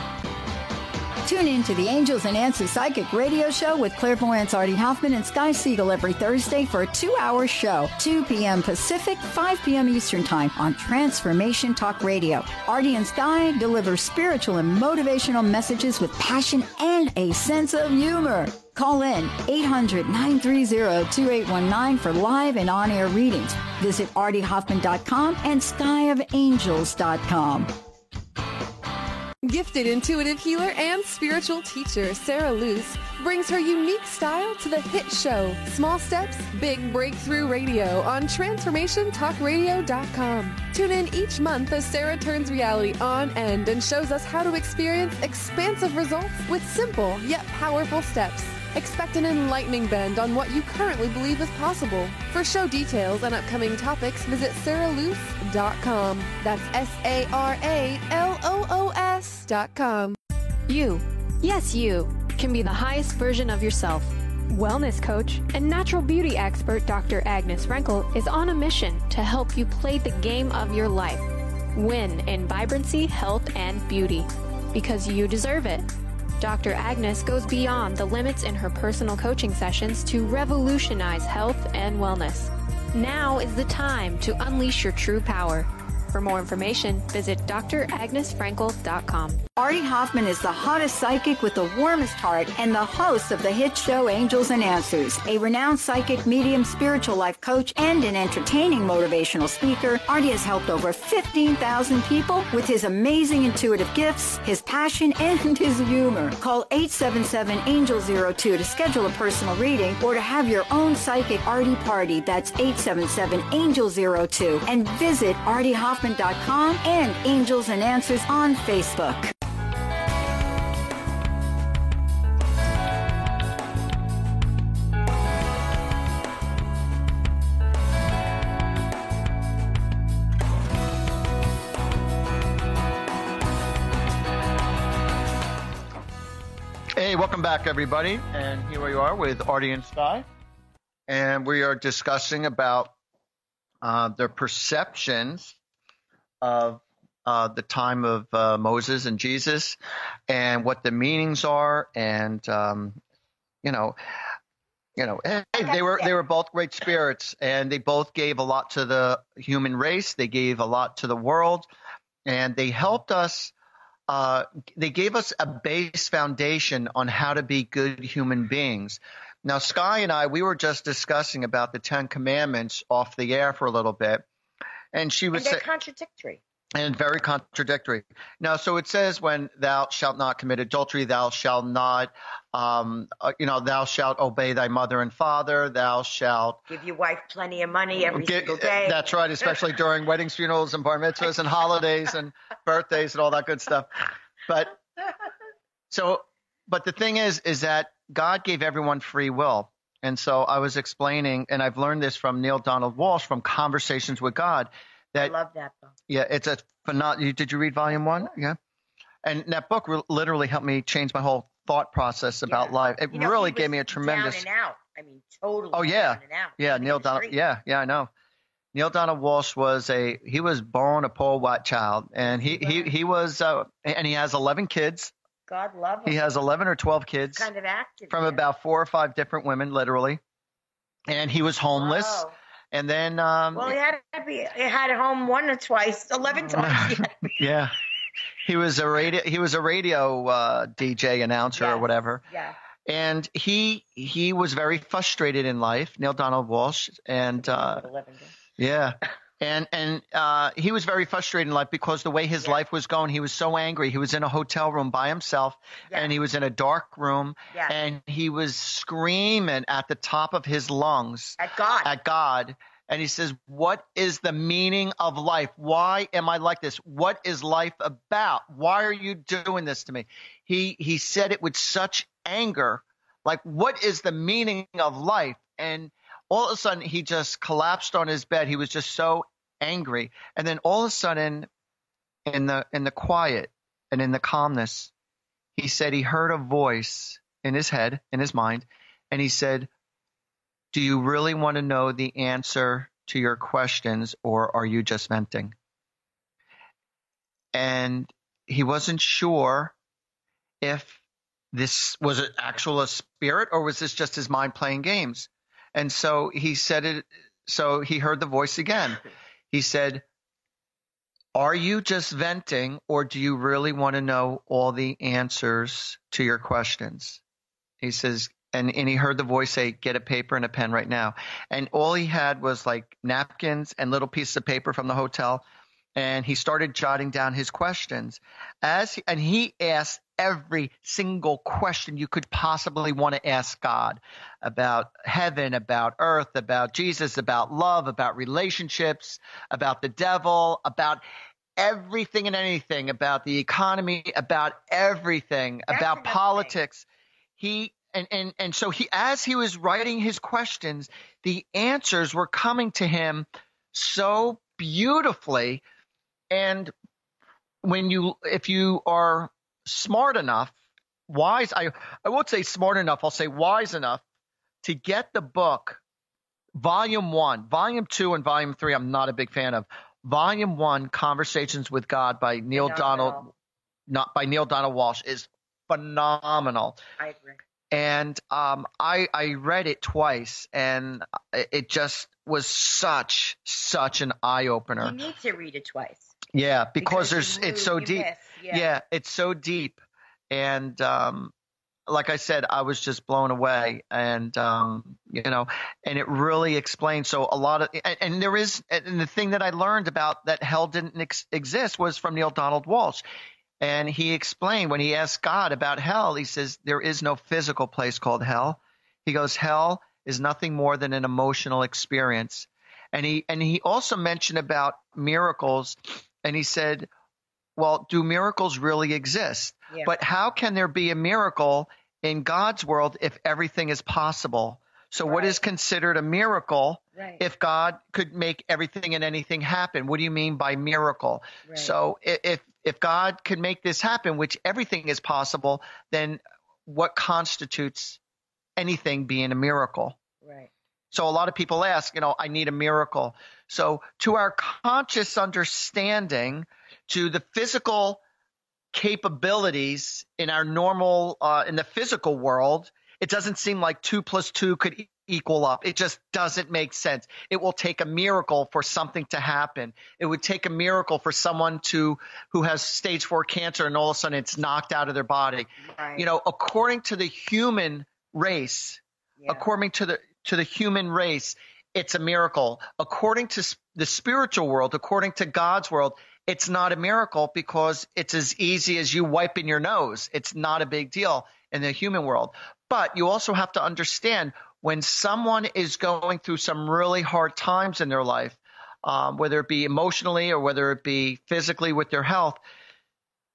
Tune in to the Angels and Answers Psychic Radio Show with clairvoyants Artie Hoffman and Sky Siegel every Thursday for a 2-hour show, 2 p.m. Pacific, 5 p.m. Eastern Time on Transformation Talk Radio. Artie and Sky deliver spiritual and motivational messages with passion and a sense of humor. Call in 800-930-2819 for live and on-air readings. Visit artiehoffman.com and skyofangels.com. Gifted intuitive healer and spiritual teacher Sarah Luce brings her unique style to the hit show Small Steps, Big Breakthrough Radio on TransformationTalkRadio.com. Tune in each month as Sarah turns reality on end and shows us how to experience expansive results with simple yet powerful steps. Expect an enlightening bend on what you currently believe is possible. For show details and upcoming topics, visit sarahluce.com. That's SARALOOS.com. You, yes you, can be the highest version of yourself. Wellness coach and natural beauty expert Dr. Agnes Frenkel is on a mission to help you play the game of your life. Win in vibrancy, health, and beauty. Because you deserve it. Dr. Agnes goes beyond the limits in her personal coaching sessions to revolutionize health and wellness. Now is the time to unleash your true power. For more information, visit dragnesfrankel.com. Artie Hoffman is the hottest psychic with the warmest heart and the host of the hit show Angels and Answers. A renowned psychic, medium, spiritual life coach, and an entertaining motivational speaker, Artie has helped over 15,000 people with his amazing intuitive gifts, his passion, and his humor. Call 877-ANGEL-02 to schedule a personal reading or to have your own psychic Artie party. That's 877-ANGEL-02. And visit artiehoffman.com and Angels and Answers on Facebook. Hey, welcome back, everybody. And here we are with Artie and Sky. And we are discussing about their perceptions of the time of Moses and Jesus and what the meanings are. And, hey, they were both great spirits, and they both gave a lot to the human race. They gave a lot to the world, and they helped us. They gave us a base foundation on how to be good human beings. Now, Sky and I, we were just discussing about the 10 Commandments off the air for a little bit, and she was they're contradictory. And very contradictory. Now, so it says, when thou shalt not commit adultery, thou shalt not, thou shalt obey thy mother and father, thou shalt give your wife plenty of money every single day. That's right, especially during weddings, funerals, and bar mitzvahs, and holidays, and birthdays, and all that good stuff. But the thing is that God gave everyone free will. And so I was explaining, and I've learned this from Neil Donald Walsh from Conversations with God. I love that book. Yeah, it's a phenomenal. Did you read volume 1? Yeah. And that book literally helped me change my whole thought process about life. It really gave me a tremendous. Down and out. I mean, totally. Oh yeah, down and out. Yeah. Neil Donald. Yeah, I know. Neil Donald Walsh he was born a poor white child, and he was and he has 11 kids. God love him. He has 11 or 12 kids. Kind of active. From about 4 or 5 different women, literally, and he was homeless. Wow. And then, he had a home 1 or twice, 11 times. Yeah, he was a radio DJ announcer or whatever. Yeah. And he was very frustrated in life, Neil Donald Walsh, and yeah, and he was very frustrated in life because the way his life was going, he was so angry. He was in a hotel room by himself, and he was in a dark room, and he was screaming at the top of his lungs at God. And he says, "What is the meaning of life? Why am I like this? What is life about? Why are you doing this to me?" He said it with such anger, like, "What is the meaning of life?" And all of a sudden, he just collapsed on his bed. He was just so angry. And then all of a sudden, in the quiet and in the calmness, he said he heard a voice in his head, in his mind, and he said, "Do you really want to know the answer to your questions, or are you just venting?" And he wasn't sure if this was an actual spirit or was this just his mind playing games. And so he said it. So he heard the voice again. He said, "Are you just venting, or do you really want to know all the answers to your questions?" He says, and he heard the voice say, "Get a paper and a pen right now." And all he had was like napkins and little pieces of paper from the hotel. And he started jotting down his questions and he asked every single question you could possibly want to ask God about heaven, about earth, about Jesus, about love, about relationships, about the devil, about everything and anything, about the economy, about everything, about politics. And so as he was writing his questions, the answers were coming to him so beautifully. And if you are smart enough, wise, I won't say smart enough, I'll say wise enough to get the book, volume 1, volume 2, and volume 3, I'm not a big fan of. Volume 1, Conversations with God by Neil Donald Walsh, is phenomenal. I agree. And I read it twice, and it just was such an eye opener. You need to read it twice. Yeah, because it's so deep. Yeah, it's so deep. And like I said, I was just blown away. And, you know, and it really explains. So a lot of, and there is, and the thing that I learned about that hell didn't exist was from Neil Donald Walsh. And he explained when he asked God about hell, he says, there is no physical place called hell. He goes, hell is nothing more than an emotional experience. And he also mentioned about miracles. And he said, well, do miracles really exist? Yeah. But how can there be a miracle in God's world if everything is possible? So what is considered a miracle if God could make everything and anything happen? What do you mean by miracle? Right. So if God could make this happen, which everything is possible, then what constitutes anything being a miracle? Right. So a lot of people ask, you know, I need a miracle. So to our conscious understanding, to the physical capabilities in our normal, in the physical world, it doesn't seem like 2 + 2 could equal up. It just doesn't make sense. It will take a miracle for something to happen. It would take a miracle for someone who has stage 4 cancer and all of a sudden it's knocked out of their body. Right. You know, according to the human race, according to the human race, it's a miracle. According to the spiritual world, according to God's world, it's not a miracle because it's as easy as you wiping your nose. It's not a big deal in the human world. But you also have to understand when someone is going through some really hard times in their life, whether it be emotionally or whether it be physically with their health,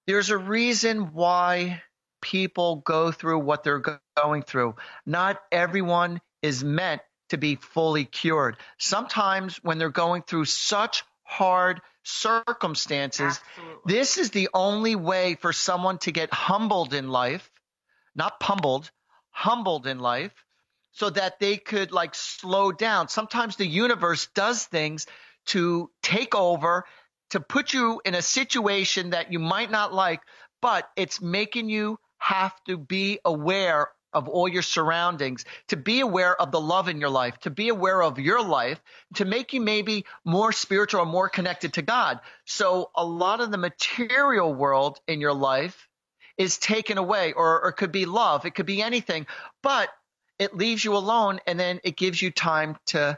there's a reason why people go through what they're going through. Not everyone is meant to be fully cured. Sometimes when they're going through such hard circumstances, this is the only way for someone to get humbled in life, not pummeled, humbled in life, so that they could like slow down. Sometimes the universe does things to take over, to put you in a situation that you might not like, but it's making you have to be aware of all your surroundings, to be aware of the love in your life, to be aware of your life, to make you maybe more spiritual or more connected to God. So a lot of the material world in your life is taken away, or it could be love, it could be anything, but it leaves you alone and then it gives you time to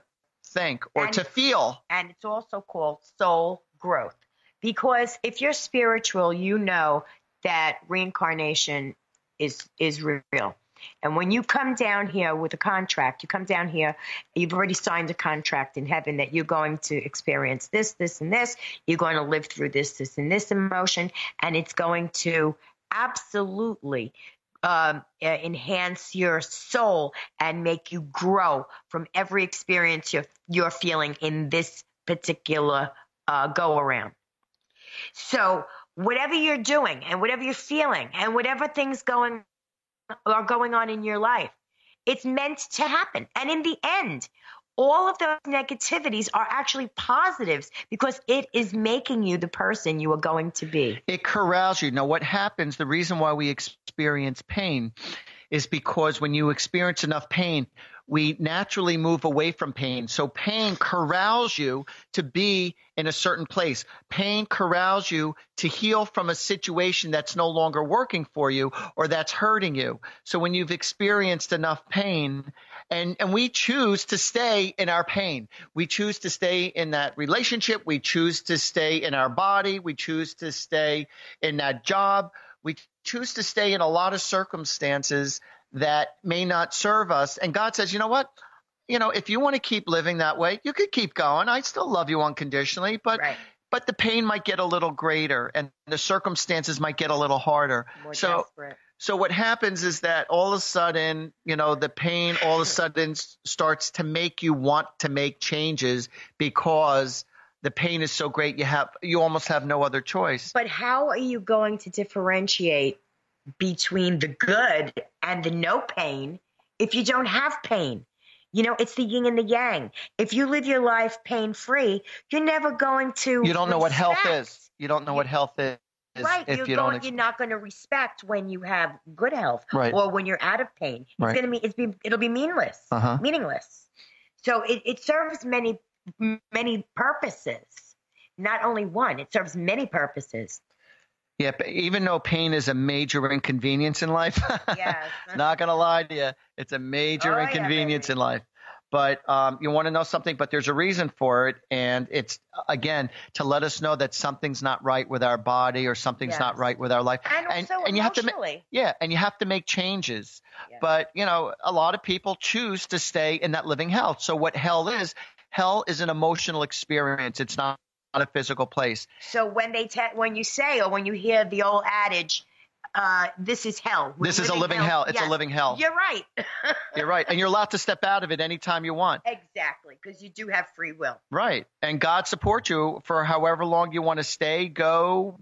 think or to feel. And it's also called soul growth, because if you're spiritual, you know that reincarnation is real. And when you come down here with a contract, you come down here, you've already signed a contract in heaven that you're going to experience this, this, and this. You're going to live through this, this, and this emotion, and it's going to absolutely enhance your soul and make you grow from every experience you're feeling in this particular go around. So whatever you're doing and whatever you're feeling and whatever things are going on in your life, it's meant to happen. And in the end, all of those negativities are actually positives because it is making you the person you are going to be. It corrals you. Now, what happens, the reason why we experience pain is because when you experience enough pain, we naturally move away from pain. So pain corrals you to be in a certain place. Pain corrals you to heal from a situation that's no longer working for you or that's hurting you. So when you've experienced enough pain, and we choose to stay in our pain. We choose to stay in that relationship. We choose to stay in our body. We choose to stay in that job. We choose to stay in a lot of circumstances that may not serve us. And God says, you know what? You know, if you want to keep living that way, you could keep going. I still love you unconditionally, but the pain might get a little greater and the circumstances might get a little harder. More desperate. So what happens is that all of a sudden, you know, the pain all of a sudden starts to make you want to make changes because the pain is so great. You almost have no other choice. But how are you going to differentiate between the good and the no pain if you don't have pain? You know, it's the yin and the yang. If you live your life pain-free, you're never going to You don't know what health is. You don't know what health is. Right, you're not going to respect when you have good health, or when you're out of pain. It'll be meaningless. So it serves many purposes, not only one. It serves many purposes. Yeah, but even though pain is a major inconvenience in life, Yes. not going to lie to you, it's a major inconvenience in life. But you want to know something, but there's a reason for it. And it's, again, to let us know that something's not right with our body or something's not right with our life. And also you have to emotionally. and you have to make changes. Yeah. But, a lot of people choose to stay in that living hell. So what hell is an emotional experience. It's not a physical place. So when when you say, or when you hear the old adage, this is hell. This is a living hell. It's a living hell. You're right. You're right. And you're allowed to step out of it anytime you want. Exactly. Because you do have free will. Right. And God supports you for however long you want to stay, go,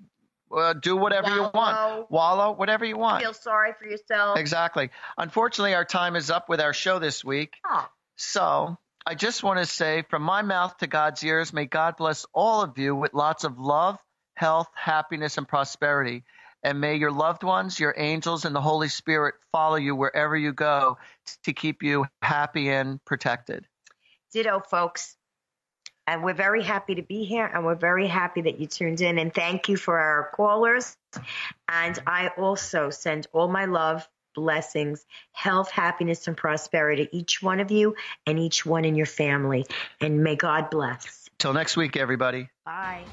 do whatever you want. Wallow, whatever you want. Feel sorry for yourself. Exactly. Unfortunately, our time is up with our show this week. Oh. So I just want to say, from my mouth to God's ears, may God bless all of you with lots of love, health, happiness, and prosperity. And may your loved ones, your angels, and the Holy Spirit follow you wherever you go to keep you happy and protected. Ditto, folks. And we're very happy to be here, and we're very happy that you tuned in. And thank you for our callers. And I also send all my love, blessings, health, happiness, and prosperity to each one of you and each one in your family. And may God bless. Till next week, everybody. Bye.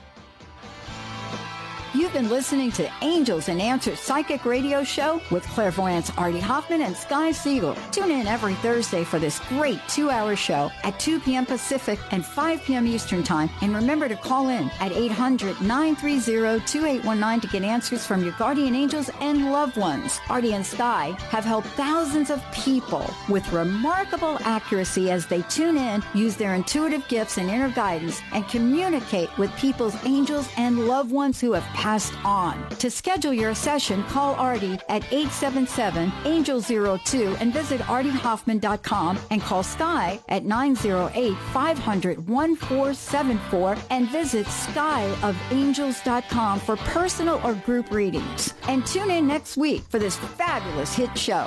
You've been listening to Angels and Answers Psychic Radio Show with clairvoyants Artie Hoffman and Sky Siegel. Tune in every Thursday for this great 2-hour show at 2 p.m. Pacific and 5 p.m. Eastern Time. And remember to call in at 800-930-2819 to get answers from your guardian angels and loved ones. Artie and Sky have helped thousands of people with remarkable accuracy as they tune in, use their intuitive gifts and inner guidance, and communicate with people's angels and loved ones who have passed on. To schedule your session, call Artie at 877-ANGEL-02 and visit artiehoffman.com, and call Sky at 908-500-1474 and visit skyofangels.com for personal or group readings. And tune in next week for this fabulous hit show.